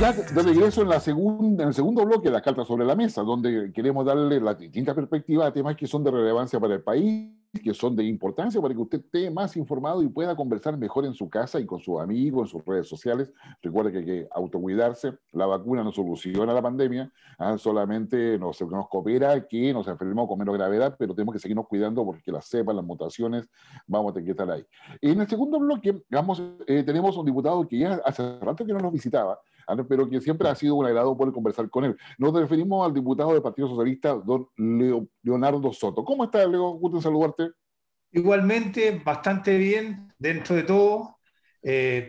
Ya de regreso en el segundo bloque de las cartas sobre la mesa, donde queremos darle las distintas perspectivas a temas que son de relevancia para el país, que son de importancia para que usted esté más informado y pueda conversar mejor en su casa y con sus amigos, en sus redes sociales. Recuerde que hay que autocuidarse. La vacuna no soluciona la pandemia, solamente nos coopera que nos enfermemos con menos gravedad, pero tenemos que seguirnos cuidando porque las cepas, las mutaciones, vamos a tener que estar ahí. En el segundo bloque tenemos un diputado que ya hace rato que no nos visitaba, pero que siempre ha sido un agrado poder conversar con él. Nos referimos al diputado del Partido Socialista, don Leonardo Soto. ¿Cómo está, Leo? Gusto en saludarte. Igualmente, bastante bien dentro de todo,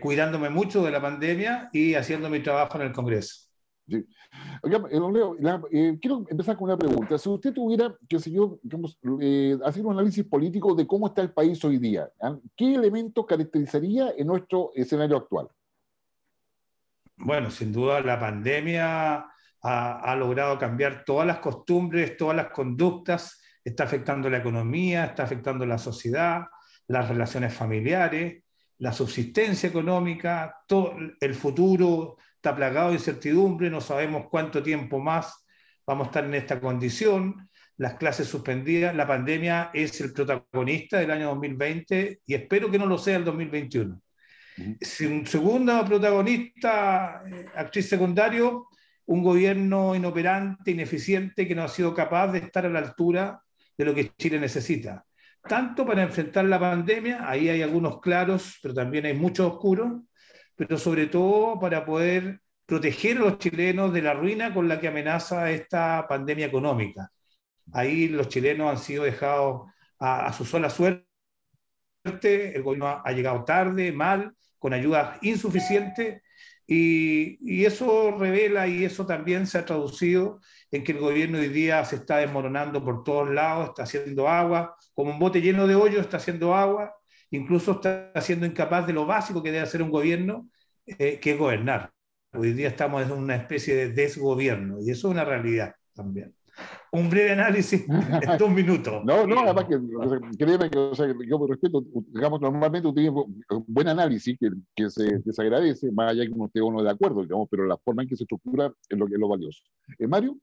cuidándome mucho de la pandemia y haciendo mi trabajo en el Congreso. Sí. Oiga, don Leo, quiero empezar con una pregunta. Si usted tuviera, qué sé yo, digamos, hacer un análisis político de cómo está el país hoy día, ¿qué elementos caracterizaría en nuestro escenario actual? Bueno, sin duda la pandemia ha logrado cambiar todas las costumbres, todas las conductas, está afectando la economía, está afectando la sociedad, las relaciones familiares, la subsistencia económica, todo el futuro está plagado de incertidumbre, no sabemos cuánto tiempo más vamos a estar en esta condición, las clases suspendidas, la pandemia es el protagonista del año 2020 y espero que no lo sea el 2021. Segunda protagonista, actriz secundario, un gobierno inoperante, ineficiente, que no ha sido capaz de estar a la altura de lo que Chile necesita. Tanto para enfrentar la pandemia, ahí hay algunos claros, pero también hay muchos oscuros, pero sobre todo para poder proteger a los chilenos de la ruina con la que amenaza esta pandemia económica. Ahí los chilenos han sido dejados a su sola suerte, el gobierno ha llegado tarde, mal, con ayudas insuficientes, y eso revela y eso también se ha traducido en que el gobierno hoy día se está desmoronando por todos lados, está haciendo agua, como un bote lleno de hoyos está haciendo agua, incluso está siendo incapaz de lo básico que debe hacer un gobierno, que es gobernar. Hoy día estamos en una especie de desgobierno y eso es una realidad también. Un breve análisis en 2 minutos. No, no, además que, créeme que, o sea, yo por respeto, digamos, normalmente usted tiene un buen análisis que se agradece, más allá que no esté uno de acuerdo, digamos, pero la forma en que se estructura es lo valioso. ¿Mario?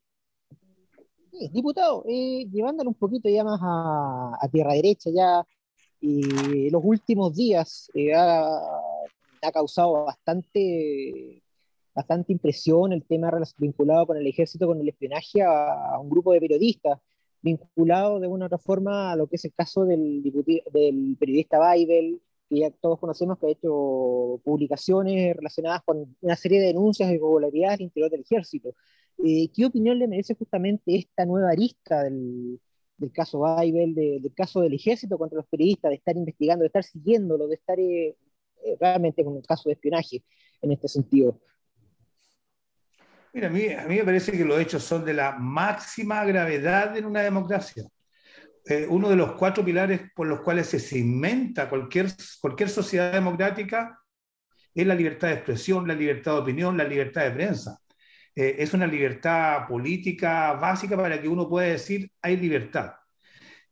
Sí, diputado, llevándolo un poquito ya más a tierra derecha, ya los últimos días ha causado bastante impresión el tema vinculado con el ejército, con el espionaje a un grupo de periodistas, vinculado de una u otra forma a lo que es el caso del periodista Weibel, que ya todos conocemos que ha hecho publicaciones relacionadas con una serie de denuncias de irregularidades al interior del ejército. ¿Qué opinión le merece justamente esta nueva arista del caso Weibel, del caso del ejército contra los periodistas, de estar investigando, de estar siguiéndolo, de estar realmente con un caso de espionaje en este sentido? Mira, a mí me parece que los hechos son de la máxima gravedad en una democracia. Uno de los 4 pilares por los cuales se cimenta cualquier sociedad democrática es la libertad de expresión, la libertad de opinión, la libertad de prensa. Es una libertad política básica para que uno pueda decir hay libertad.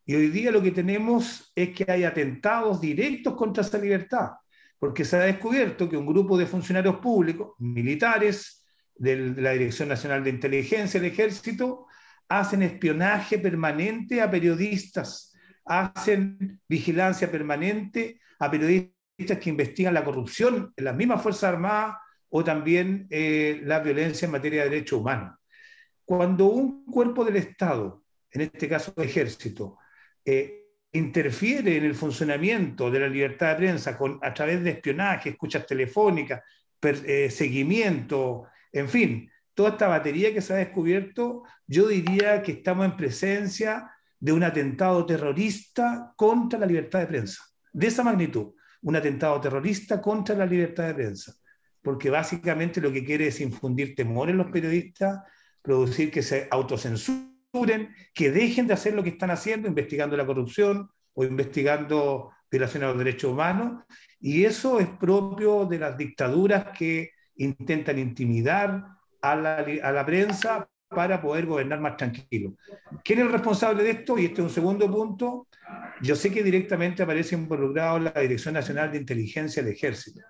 Y hoy día lo que tenemos es que hay atentados directos contra esa libertad, porque se ha descubierto que un grupo de funcionarios públicos, militares, de la Dirección Nacional de Inteligencia, el Ejército, hacen espionaje permanente a periodistas, hacen vigilancia permanente a periodistas que investigan la corrupción en las mismas Fuerzas Armadas o también la violencia en materia de derechos humanos. Cuando un cuerpo del Estado, en este caso el Ejército, interfiere en el funcionamiento de la libertad de prensa a través de espionaje, escuchas telefónicas, seguimiento, en fin, toda esta batería que se ha descubierto, yo diría que estamos en presencia de un atentado terrorista contra la libertad de prensa. De esa magnitud, un atentado terrorista contra la libertad de prensa. Porque básicamente lo que quiere es infundir temor en los periodistas, producir que se autocensuren, que dejen de hacer lo que están haciendo, investigando la corrupción o investigando violaciones a los derechos humanos. Y eso es propio de las dictaduras que intentan intimidar a la prensa para poder gobernar más tranquilo. ¿Quién es el responsable de esto? Y este es un segundo punto. Yo sé que directamente aparece involucrado la Dirección Nacional de Inteligencia del Ejército.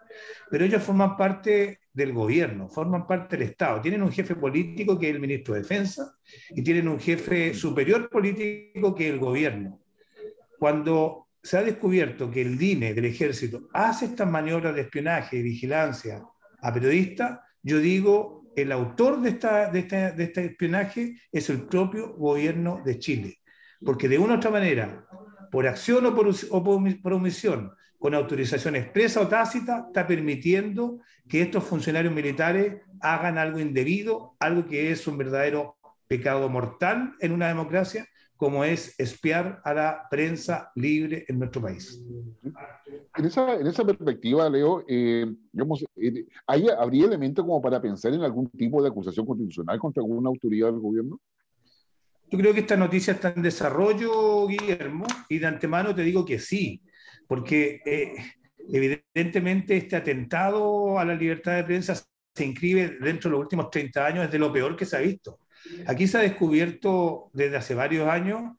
pero ellos forman parte del gobierno, forman parte del Estado. Tienen un jefe político que es el ministro de Defensa y tienen un jefe superior político que es el gobierno. Cuando se ha descubierto que el DINE del Ejército hace estas maniobras de espionaje y vigilancia a periodistas, yo digo, el autor de este espionaje es el propio gobierno de Chile. Porque de una u otra manera, por acción o por omisión, con autorización expresa o tácita, está permitiendo que estos funcionarios militares hagan algo indebido, algo que es un verdadero pecado mortal en una democracia, como es espiar a la prensa libre en nuestro país. En esa perspectiva, Leo, digamos, ¿habría elementos como para pensar en algún tipo de acusación constitucional contra alguna autoridad del gobierno? Yo creo que esta noticia está en desarrollo, Guillermo, y de antemano te digo que sí, porque evidentemente este atentado a la libertad de prensa se inscribe dentro de los últimos 30 años, es de lo peor que se ha visto. Aquí se ha descubierto desde hace varios años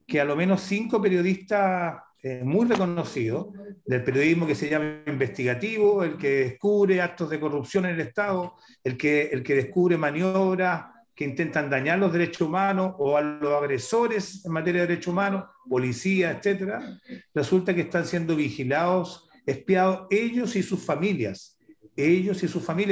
que a lo menos 5 periodistas muy reconocidos del periodismo que se llama investigativo, el que descubre actos de corrupción en el Estado, el que descubre maniobras que intentan dañar los derechos humanos o a los agresores en materia de derechos humanos, policía, etcétera, resulta que están siendo vigilados, espiados ellos y sus familias,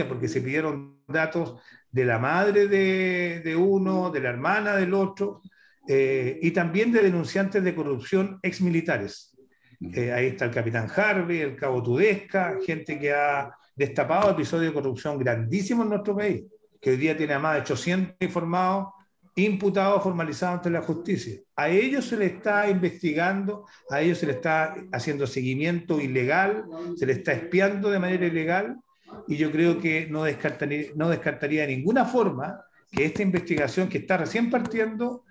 porque se pidieron datos de la madre de uno, de la hermana del otro, y también de denunciantes de corrupción exmilitares. Ahí está el capitán Harvey, el cabo Tudesca, gente que ha destapado episodios de corrupción grandísimos en nuestro país, que hoy día tiene a más de 800 informados, imputados, formalizados ante la justicia. A ellos se les está investigando, a ellos se les está haciendo seguimiento ilegal, se les está espiando de manera ilegal, y yo creo que no descartaría de ninguna forma que esta investigación que está recién partiendo,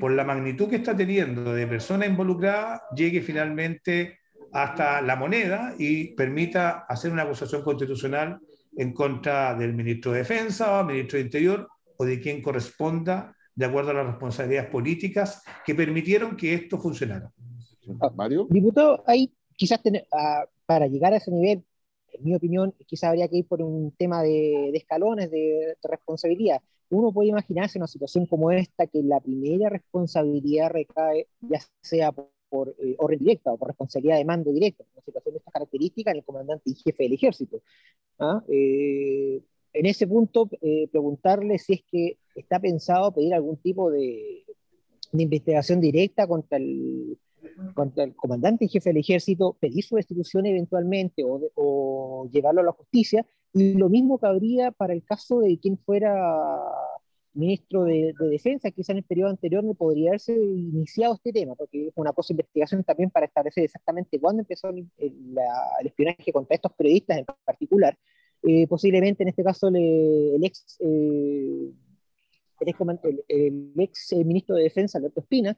por la magnitud que está teniendo de personas involucradas, llegue finalmente hasta la moneda y permita hacer una acusación constitucional en contra del ministro de Defensa o ministro de Interior o de quien corresponda, de acuerdo a las responsabilidades políticas que permitieron que esto funcionara. Mario. Diputado, ahí quizás para llegar a ese nivel, en mi opinión, quizás habría que ir por un tema de escalones, de responsabilidad. Uno puede imaginarse una situación como esta, que la primera responsabilidad recae, ya sea por orden directa o por responsabilidad de mando directo, una situación de estas características, en el comandante y jefe del ejército. ¿Ah? En ese punto, preguntarle si es que está pensado pedir algún tipo de investigación directa contra el comandante y jefe del ejército, pedir su destitución eventualmente o llevarlo a la justicia, y lo mismo cabría para el caso de quien fuera ministro de Defensa, quizá en el periodo anterior no podría haberse iniciado este tema, porque es una cosa de investigación también para establecer exactamente cuándo empezó el espionaje contra estos periodistas en particular. Posiblemente en este caso el ex ministro de Defensa, Alberto Espina,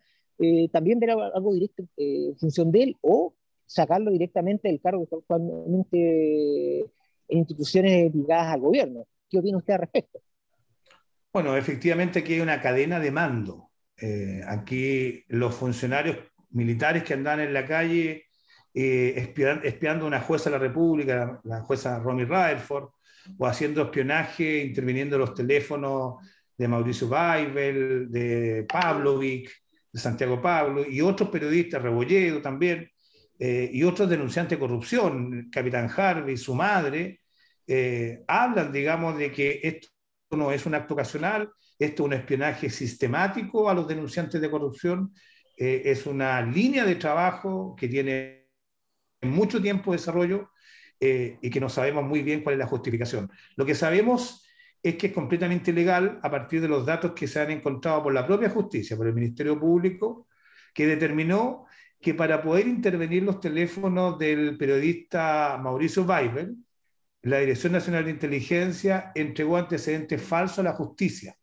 también ver algo directo en función de él, o sacarlo directamente del cargo que está actualmente en instituciones ligadas al gobierno. ¿Qué opina usted al respecto? Bueno, efectivamente aquí hay una cadena de mando. Aquí los funcionarios militares que andan en la calle espiando a una jueza de la República, la jueza Romy Rutherford, o haciendo espionaje, interviniendo en los teléfonos de Mauricio Baibel, de Pavlovic, de Santiago Pablo, y otros periodistas, Rebolledo también, y otros denunciantes de corrupción, Capitán Harvey, su madre, hablan, digamos, de que esto no es un acto ocasional, esto es un espionaje sistemático a los denunciantes de corrupción, es una línea de trabajo que tiene mucho tiempo de desarrollo y que no sabemos muy bien cuál es la justificación. Lo que sabemos es que es completamente ilegal a partir de los datos que se han encontrado por la propia justicia, por el Ministerio Público, que determinó que para poder intervenir los teléfonos del periodista Mauricio Baibel, la Dirección Nacional de Inteligencia entregó antecedentes falsos a la justicia.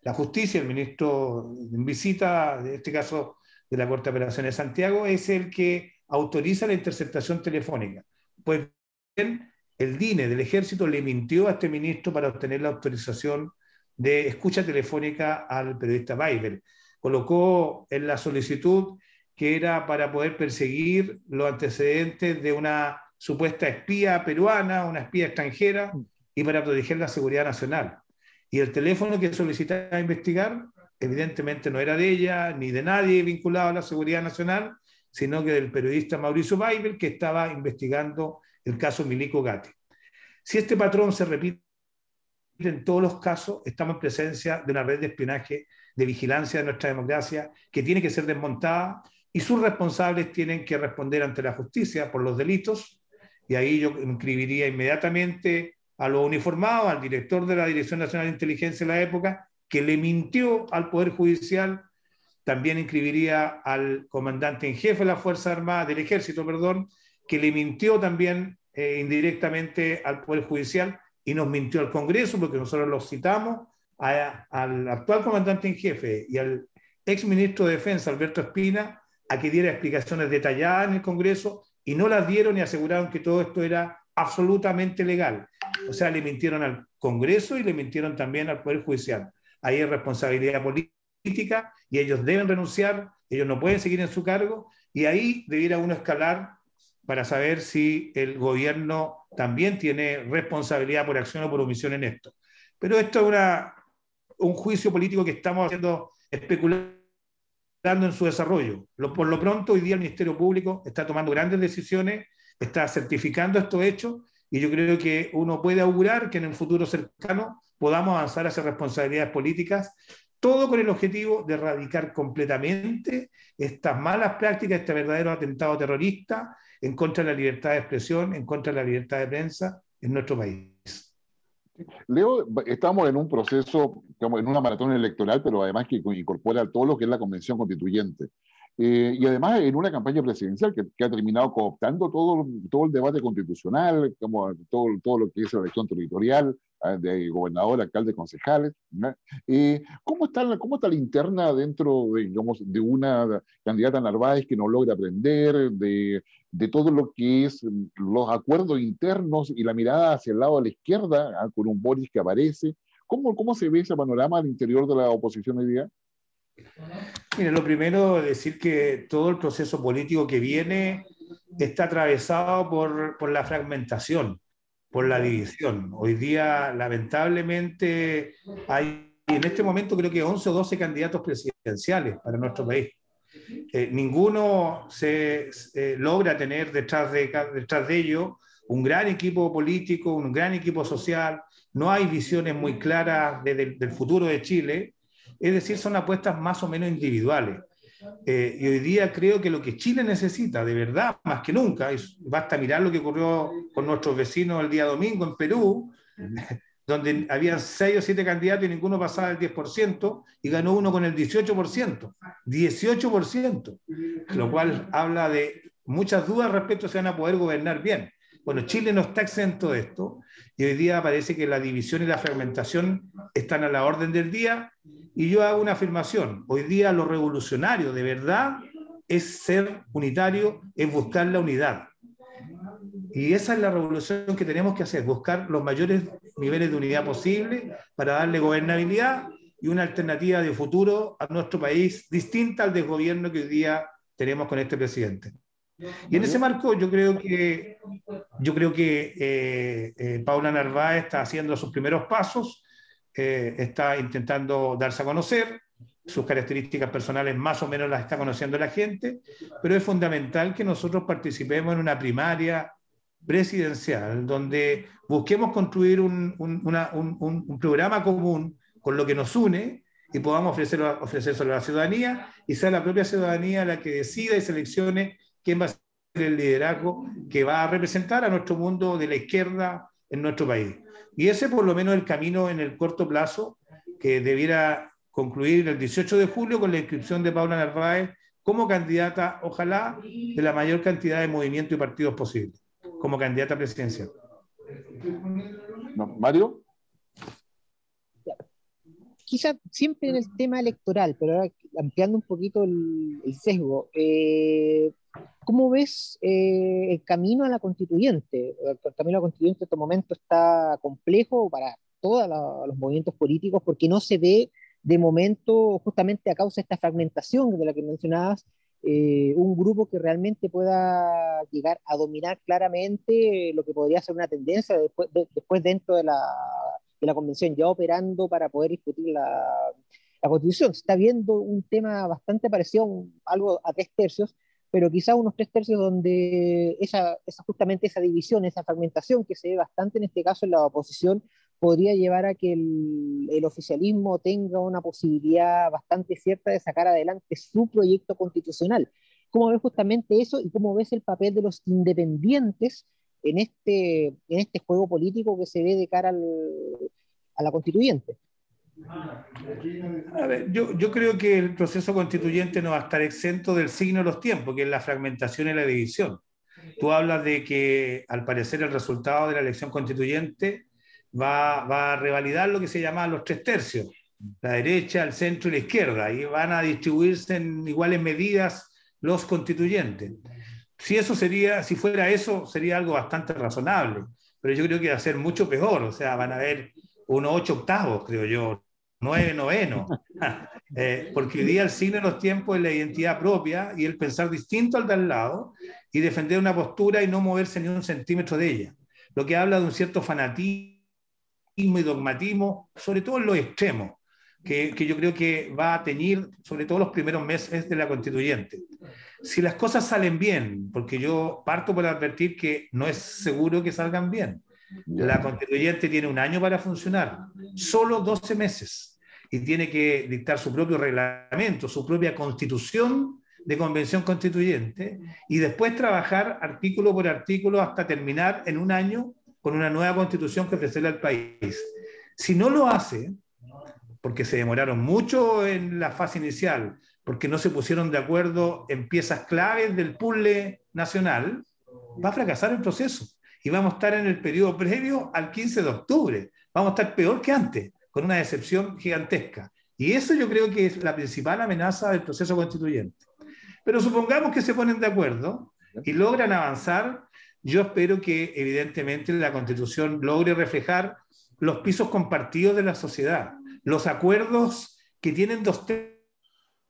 La justicia, el ministro en visita, en este caso de la Corte de Apelaciones de Santiago, es el que autoriza la interceptación telefónica. Pues bien, el DINE del Ejército le mintió a este ministro para obtener la autorización de escucha telefónica al periodista Baibel. Colocó en la solicitud que era para poder perseguir los antecedentes de una supuesta espía peruana, una espía extranjera, y para proteger la seguridad nacional. Y el teléfono que solicitaba investigar, evidentemente no era de ella, ni de nadie vinculado a la seguridad nacional, sino que del periodista Mauricio Weibel, que estaba investigando el caso Milico Gatti. Si este patrón se repite en todos los casos, estamos en presencia de una red de espionaje, de vigilancia de nuestra democracia, que tiene que ser desmontada, y sus responsables tienen que responder ante la justicia por los delitos, y ahí yo inscribiría inmediatamente a los uniformados, al director de la Dirección Nacional de Inteligencia de la época, que le mintió al Poder Judicial. También inscribiría al comandante en jefe de la Fuerza Armada, del Ejército, perdón, que le mintió también indirectamente al Poder Judicial y nos mintió al Congreso, porque nosotros los citamos al actual comandante en jefe y al ex ministro de Defensa, Alberto Espina, a que diera explicaciones detalladas en el Congreso, y no las dieron y aseguraron que todo esto era absolutamente legal. O sea, le mintieron al Congreso y le mintieron también al Poder Judicial. Ahí hay responsabilidad política y ellos deben renunciar, ellos no pueden seguir en su cargo, y ahí debiera uno escalar para saber si el gobierno también tiene responsabilidad por acción o por omisión en esto. Pero esto es un juicio político que estamos haciendo, especulando en su desarrollo. Por lo pronto, hoy día el Ministerio Público está tomando grandes decisiones, está certificando estos hechos, y yo creo que uno puede augurar que en el futuro cercano podamos avanzar hacia responsabilidades políticas, todo con el objetivo de erradicar completamente estas malas prácticas, este verdadero atentado terrorista en contra de la libertad de expresión, en contra de la libertad de prensa en nuestro país. Leo, estamos en un proceso, digamos, en una maratón electoral, pero además que incorpora todo lo que es la Convención Constituyente. Y además en una campaña presidencial que ha terminado cooptando todo el debate constitucional, como todo lo que es la elección territorial, de gobernador, alcalde, concejales. ¿No? ¿Cómo está la interna dentro digamos, de una candidata Narváez que no logra aprender, de todo lo que es los acuerdos internos y la mirada hacia el lado de la izquierda, con un Boris que aparece? ¿Cómo se ve ese panorama al interior de la oposición hoy día? Mire, lo primero es decir que todo el proceso político que viene está atravesado por la fragmentación, por la división. Hoy día, lamentablemente, hay en este momento creo que 11 o 12 candidatos presidenciales para nuestro país. Ninguno logra tener detrás de ello un gran equipo político, un gran equipo social. No hay visiones muy claras del futuro de Chile. Es decir, son apuestas más o menos individuales. Y hoy día creo que lo que Chile necesita, de verdad, más que nunca, basta mirar lo que ocurrió con nuestros vecinos el día domingo en Perú, donde habían 6 o 7 candidatos y ninguno pasaba el 10%, y ganó uno con el 18%. 18%, lo cual habla de muchas dudas respecto a si van a poder gobernar bien. Bueno, Chile no está exento de esto, y hoy día parece que la división y la fragmentación están a la orden del día, y yo hago una afirmación. Hoy día lo revolucionario de verdad es ser unitario, es buscar la unidad. Y esa es la revolución que tenemos que hacer, buscar los mayores niveles de unidad posible para darle gobernabilidad y una alternativa de futuro a nuestro país distinta al desgobierno que hoy día tenemos con este presidente. Y en ese marco yo creo que Paula Narváez está haciendo sus primeros pasos, está intentando darse a conocer, sus características personales más o menos las está conociendo la gente, pero es fundamental que nosotros participemos en una primaria presidencial donde busquemos construir un programa común con lo que nos une y podamos ofrecérselo a la ciudadanía, y sea la propia ciudadanía la que decida y seleccione quién va a ser el liderazgo que va a representar a nuestro mundo de la izquierda en nuestro país. Y ese por lo menos el camino en el corto plazo, que debiera concluir el 18 de julio con la inscripción de Paula Narváez como candidata, ojalá, de la mayor cantidad de movimientos y partidos posibles, como candidata presidencial. No, Mario. Quizá siempre en el tema electoral, pero ahora ampliando un poquito el sesgo, ¿cómo ves el camino a la constituyente? El camino a la constituyente en este momento está complejo para todos los movimientos políticos porque no se ve de momento, justamente a causa de esta fragmentación de la que mencionabas, un grupo que realmente pueda llegar a dominar claramente lo que podría ser una tendencia después dentro de la convención ya operando para poder discutir la constitución. Se está viendo un tema bastante parecido, algo a tres tercios, pero quizá unos tres tercios donde justamente esa división, esa fragmentación que se ve bastante en este caso en la oposición, podría llevar a que el oficialismo tenga una posibilidad bastante cierta de sacar adelante su proyecto constitucional. ¿Cómo ves justamente eso y cómo ves el papel de los independientes en este juego político que se ve de cara a la constituyente? A ver, yo creo que el proceso constituyente no va a estar exento del signo de los tiempos, que es la fragmentación y la división. Tú hablas de que, al parecer, el resultado de la elección constituyente va a revalidar lo que se llama los tres tercios, la derecha, el centro y la izquierda, y van a distribuirse en iguales medidas los constituyentes. Si fuera eso, sería algo bastante razonable, pero yo creo que va a ser mucho peor, o sea, van a haber unos 8/8, creo yo, 9/9, porque hoy día el signo de los tiempos es la identidad propia y el pensar distinto al de al lado y defender una postura y no moverse ni un centímetro de ella, lo que habla de un cierto fanatismo y dogmatismo, sobre todo en los extremos, que yo creo que va a teñir sobre todo los primeros meses de la constituyente. Si las cosas salen bien, porque yo parto por advertir que no es seguro que salgan bien, la constituyente tiene un año para funcionar, solo 12 meses, y tiene que dictar su propio reglamento, su propia constitución de convención constituyente, y después trabajar artículo por artículo hasta terminar en un año con una nueva constitución que ofrecerle al país. Si no lo hace, porque se demoraron mucho en la fase inicial, porque no se pusieron de acuerdo en piezas claves del puzzle nacional, va a fracasar el proceso. Y vamos a estar en el periodo previo al 15 de octubre. Vamos a estar peor que antes, con una decepción gigantesca. Y eso yo creo que es la principal amenaza del proceso constituyente. Pero supongamos que se ponen de acuerdo y logran avanzar. Yo espero que evidentemente la Constitución logre reflejar los pisos compartidos de la sociedad, los acuerdos que tienen dos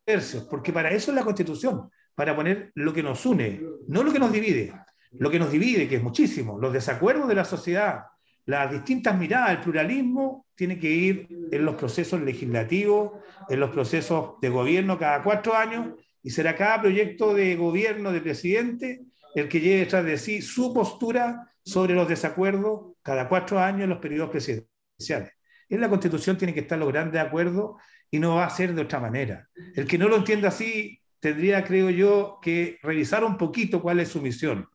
tercios, porque para eso es la Constitución, para poner lo que nos une, no lo que nos divide. Lo que nos divide, que es muchísimo, los desacuerdos de la sociedad, las distintas miradas, el pluralismo, tiene que ir en los procesos legislativos, en los procesos de gobierno cada 4 años, y será cada proyecto de gobierno, de presidente, el que lleve detrás de sí su postura sobre los desacuerdos cada 4 años en los periodos presidenciales. En la Constitución tienen que estar los grandes acuerdos y no va a ser de otra manera. El que no lo entienda así tendría, creo yo, que revisar un poquito cuál es su misión.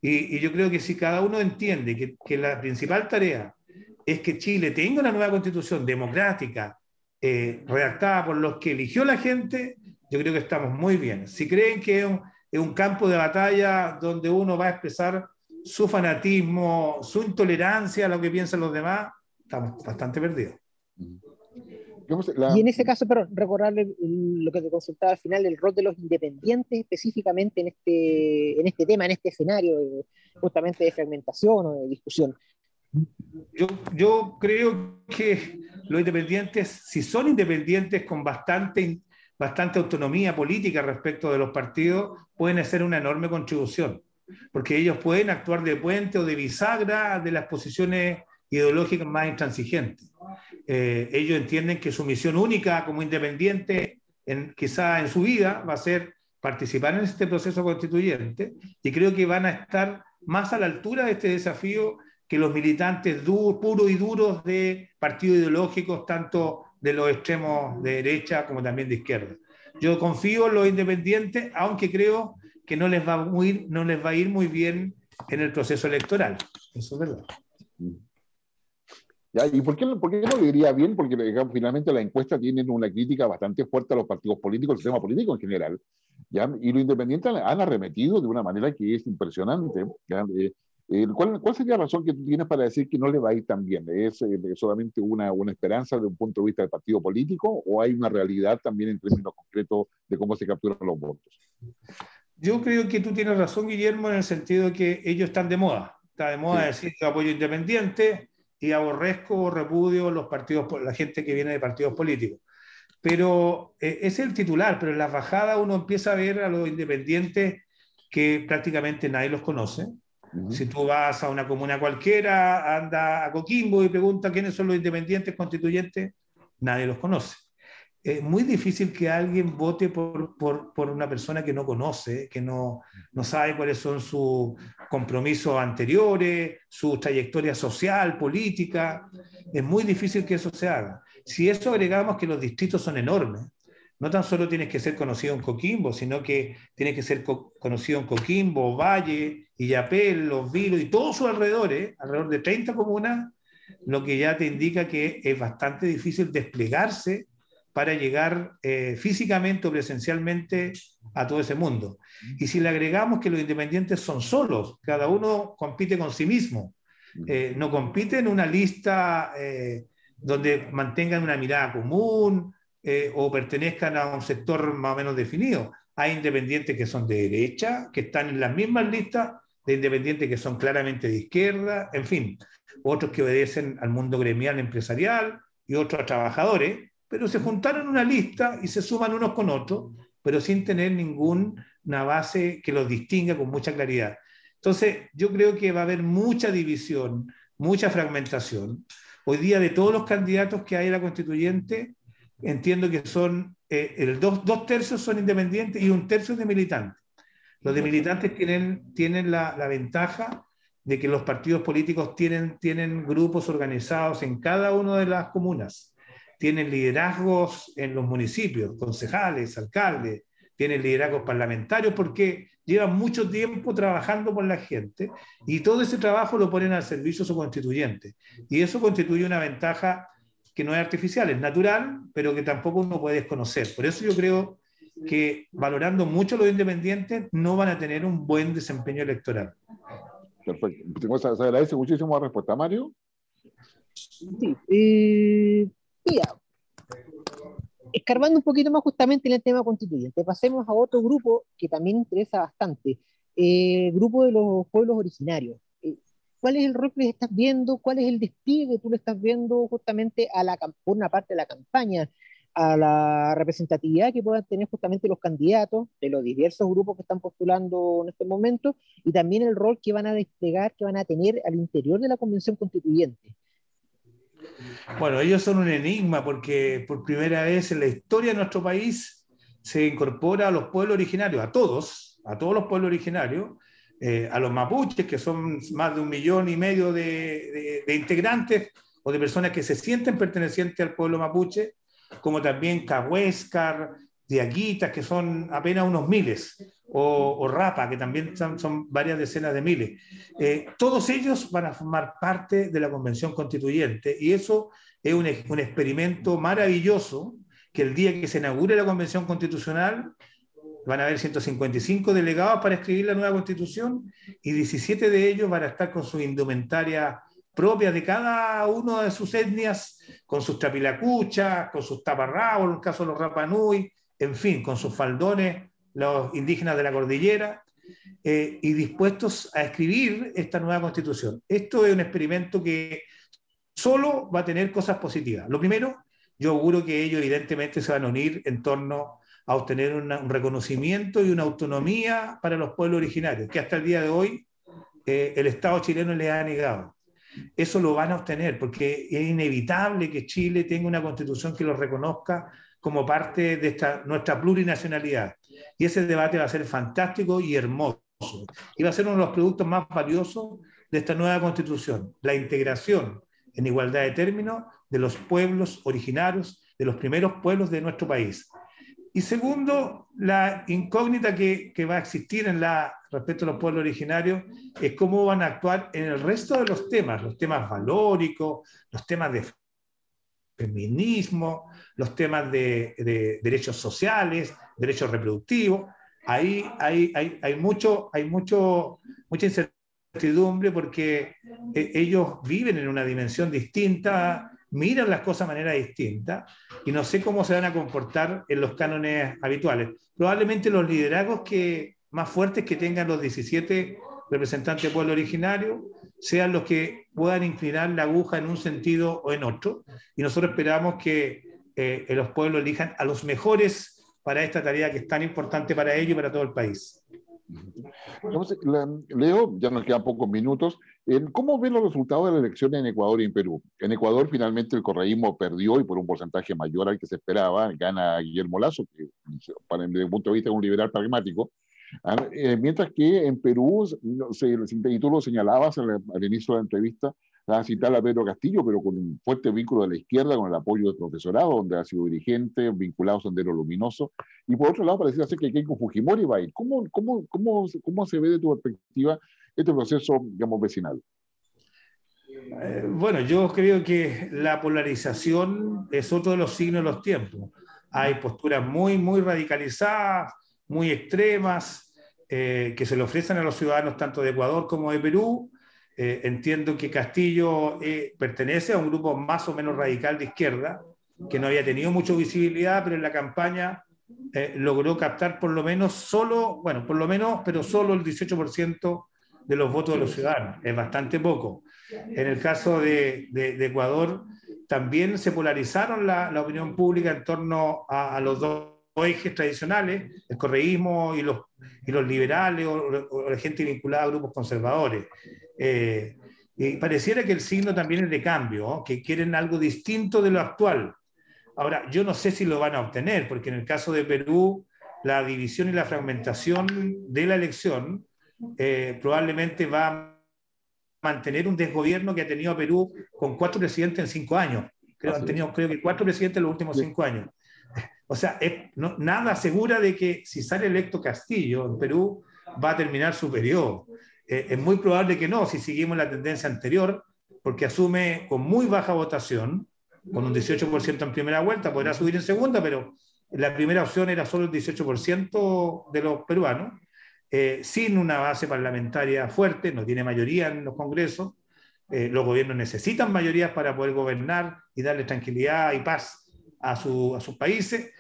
Y yo creo que si cada uno entiende que la principal tarea es que Chile tenga una nueva constitución democrática, redactada por los que eligió la gente, yo creo que estamos muy bien. Si creen que es un campo de batalla donde uno va a expresar su fanatismo, su intolerancia a lo que piensan los demás, estamos bastante perdidos. Y en ese caso, pero recordarle lo que te consultaba al final, el rol de los independientes específicamente en este tema, en este escenario justamente de fragmentación o de discusión. Yo creo que los independientes, si son independientes con bastante autonomía política respecto de los partidos, pueden hacer una enorme contribución, porque ellos pueden actuar de puente o de bisagra de las posiciones ideológicas más intransigentes. Ellos entienden que su misión única como independiente, quizá en su vida, va a ser participar en este proceso constituyente, y creo que van a estar más a la altura de este desafío que los militantes puros y duros de partidos ideológicos, tanto de los extremos de derecha como también de izquierda. Yo confío en los independientes, aunque creo que no les va a ir muy bien en el proceso electoral. Eso es verdad. ¿Ya? ¿Y por qué no le iría bien? Porque digamos, finalmente las encuestas tienen una crítica bastante fuerte a los partidos políticos, al sistema político en general, ¿ya? Y los independientes han arremetido de una manera que es impresionante, ¿ya? ¿Cuál sería la razón que tú tienes para decir que no le va a ir tan bien? ¿Es solamente una esperanza desde un punto de vista del partido político o hay una realidad también en términos concretos de cómo se capturan los votos? Yo creo que tú tienes razón, Guillermo, en el sentido de que ellos están de moda. Está de moda decir que apoyo independiente y aborrezco o repudio los partidos, la gente que viene de partidos políticos. pero ese es el titular, pero en las bajadas uno empieza a ver a los independientes que prácticamente nadie los conoce. Si tú vas a una comuna cualquiera, anda a Coquimbo y pregunta quiénes son los independientes constituyentes, nadie los conoce. Es muy difícil que alguien vote por una persona que no conoce, que no sabe cuáles son sus compromisos anteriores, su trayectoria social, política. Es muy difícil que eso se haga. Si eso agregamos que los distritos son enormes, no tan solo tienes que ser conocido en Coquimbo, sino que tienes que ser conocido en Coquimbo, Valle, Illapel, Los Vilos y todos sus alrededores, alrededor de 30 comunas, lo que ya te indica que es bastante difícil desplegarse para llegar físicamente o presencialmente a todo ese mundo. Y si le agregamos que los independientes son solos, cada uno compite con sí mismo, no compite en una lista donde mantengan una mirada común o pertenezcan a un sector más o menos definido. Hay independientes que son de derecha, que están en las mismas listas de independientes que son claramente de izquierda, en fin, otros que obedecen al mundo gremial empresarial y otros a trabajadores, pero se juntaron en una lista y se suman unos con otros, pero sin tener ninguna base que los distinga con mucha claridad. Entonces, yo creo que va a haber mucha división, mucha fragmentación. Hoy día, de todos los candidatos que hay a la constituyente, entiendo que son dos tercios son independientes y un tercio de militantes. Los de militantes tienen la ventaja de que los partidos políticos tienen grupos organizados en cada una de las comunas, tienen liderazgos en los municipios, concejales, alcaldes, tienen liderazgos parlamentarios porque llevan mucho tiempo trabajando por la gente y todo ese trabajo lo ponen al servicio de su constituyente. Y eso constituye una ventaja que no es artificial, es natural, pero que tampoco uno puede desconocer. Por eso yo creo que valorando mucho los independientes no van a tener un buen desempeño electoral. Perfecto. Se agradece muchísimo la respuesta. Mario. Sí, mira, escarbando un poquito más justamente en el tema constituyente, pasemos a otro grupo que también interesa bastante, el grupo de los pueblos originarios. ¿Cuál es el rol que estás viendo? ¿Cuál es el despliegue que tú le estás viendo justamente por una parte de la campaña, a la representatividad que puedan tener justamente los candidatos de los diversos grupos que están postulando en este momento, y también el rol que van a desplegar, que van a tener al interior de la Convención Constituyente? Bueno, ellos son un enigma porque por primera vez en la historia de nuestro país se incorpora a los pueblos originarios, a todos los pueblos originarios, a los mapuches, que son más de 1,5 millones de integrantes o de personas que se sienten pertenecientes al pueblo mapuche, como también cahuéscar, diaguitas, que son apenas unos miles, o rapa, que también son varias decenas de miles. Todos ellos van a formar parte de la Convención Constituyente y eso es un experimento maravilloso que el día que se inaugure la Convención Constitucional van a haber 155 delegados para escribir la nueva Constitución y 17 de ellos van a estar con su indumentaria propia de cada una de sus etnias, con sus trapilacuchas, con sus taparrabos, en el caso de los Rapanui, en fin, con sus faldones, los indígenas de la cordillera, y dispuestos a escribir esta nueva Constitución. Esto es un experimento que solo va a tener cosas positivas. Lo primero, yo auguro que ellos evidentemente se van a unir en torno a obtener un reconocimiento y una autonomía para los pueblos originarios, que hasta el día de hoy el Estado chileno les ha negado. Eso lo van a obtener porque es inevitable que Chile tenga una constitución que los reconozca como parte de nuestra plurinacionalidad. Y ese debate va a ser fantástico y hermoso. Y va a ser uno de los productos más valiosos de esta nueva constitución, la integración en igualdad de términos de los pueblos originarios, de los primeros pueblos de nuestro país. Y segundo, la incógnita que va a existir respecto a los pueblos originarios es cómo van a actuar en el resto de los temas valóricos, los temas de feminismo, los temas de derechos sociales, derechos reproductivos. Ahí hay mucha incertidumbre porque ellos viven en una dimensión distinta, miran las cosas de manera distinta y no sé cómo se van a comportar en los cánones habituales. Probablemente los liderazgos más fuertes que tengan los 17 representantes del pueblo originario sean los que puedan inclinar la aguja en un sentido o en otro. Y nosotros esperamos que los pueblos elijan a los mejores para esta tarea que es tan importante para ellos y para todo el país. Entonces, Leo, ya nos quedan pocos minutos. ¿Cómo ven los resultados de la elección en Ecuador y en Perú? En Ecuador, finalmente, el correísmo perdió y por un porcentaje mayor al que se esperaba. Gana Guillermo Lasso, que, desde mi punto de vista, es un liberal pragmático. Mientras que en Perú, y tú lo señalabas al inicio de la entrevista, a citar a Pedro Castillo, pero con un fuerte vínculo de la izquierda, con el apoyo del profesorado, donde ha sido dirigente, vinculado a Sendero Luminoso. Y por otro lado, pareciera ser que Keiko Fujimori va a ir. ¿Cómo se ve de tu perspectiva este proceso, digamos, vecinal? Bueno, yo creo que la polarización es otro de los signos de los tiempos. Hay posturas muy, muy radicalizadas, muy extremas, que se le ofrecen a los ciudadanos tanto de Ecuador como de Perú. Entiendo que Castillo pertenece a un grupo más o menos radical de izquierda, que no había tenido mucha visibilidad, pero en la campaña logró captar por lo menos solo, bueno, por lo menos, pero solo el 18% de los votos de los ciudadanos. Es bastante poco. En el caso de Ecuador, también se polarizaron la opinión pública en torno a los dos ejes tradicionales, el correísmo y los liberales o la gente vinculada a grupos conservadores. Y pareciera que el signo también es de cambio, ¿no? Que quieren algo distinto de lo actual. Ahora, yo no sé si lo van a obtener, porque en el caso de Perú, la división y la fragmentación de la elección probablemente va a mantener un desgobierno que ha tenido Perú con 4 presidentes en 5 años. Han tenido, creo que 4 presidentes en los últimos 5 años. O sea, nada asegura de que si sale electo Castillo en Perú, va a terminar su periodo. Es muy probable que no, si seguimos la tendencia anterior, porque asume con muy baja votación, con un 18% en primera vuelta, podrá subir en segunda, pero la primera opción era solo el 18% de los peruanos, sin una base parlamentaria fuerte, no tiene mayoría en los congresos. Los gobiernos necesitan mayorías para poder gobernar y darle tranquilidad y paz a sus países,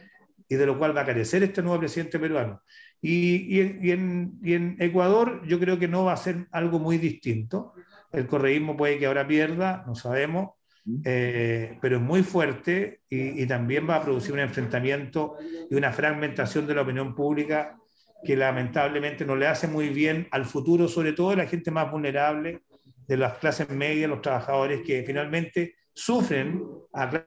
y de lo cual va a carecer este nuevo presidente peruano. Y en Ecuador yo creo que no va a ser algo muy distinto. El correísmo puede que ahora pierda, no sabemos, pero es muy fuerte y también va a producir un enfrentamiento y una fragmentación de la opinión pública que lamentablemente no le hace muy bien al futuro, sobre todo de la gente más vulnerable, de las clases medias, los trabajadores que finalmente sufren a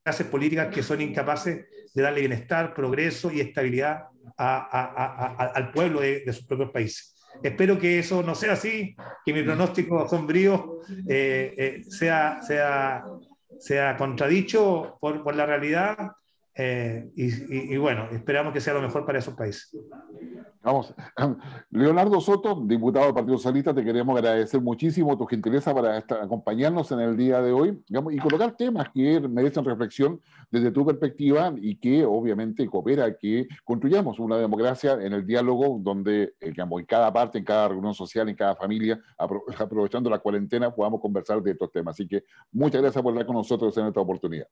clases políticas que son incapaces de darle bienestar, progreso y estabilidad al pueblo de sus propios países. Espero que eso no sea así, que mi pronóstico sombrío sea contradicho por la realidad, y bueno, esperamos que sea lo mejor para esos países. Vamos, Leonardo Soto, diputado del Partido Socialista, te queremos agradecer muchísimo tu gentileza para acompañarnos en el día de hoy, digamos, y colocar temas que merecen reflexión desde tu perspectiva y que obviamente coopera a que construyamos una democracia en el diálogo donde, digamos, en cada parte, en cada reunión social, en cada familia, aprovechando la cuarentena, podamos conversar de estos temas. Así que muchas gracias por estar con nosotros en esta oportunidad.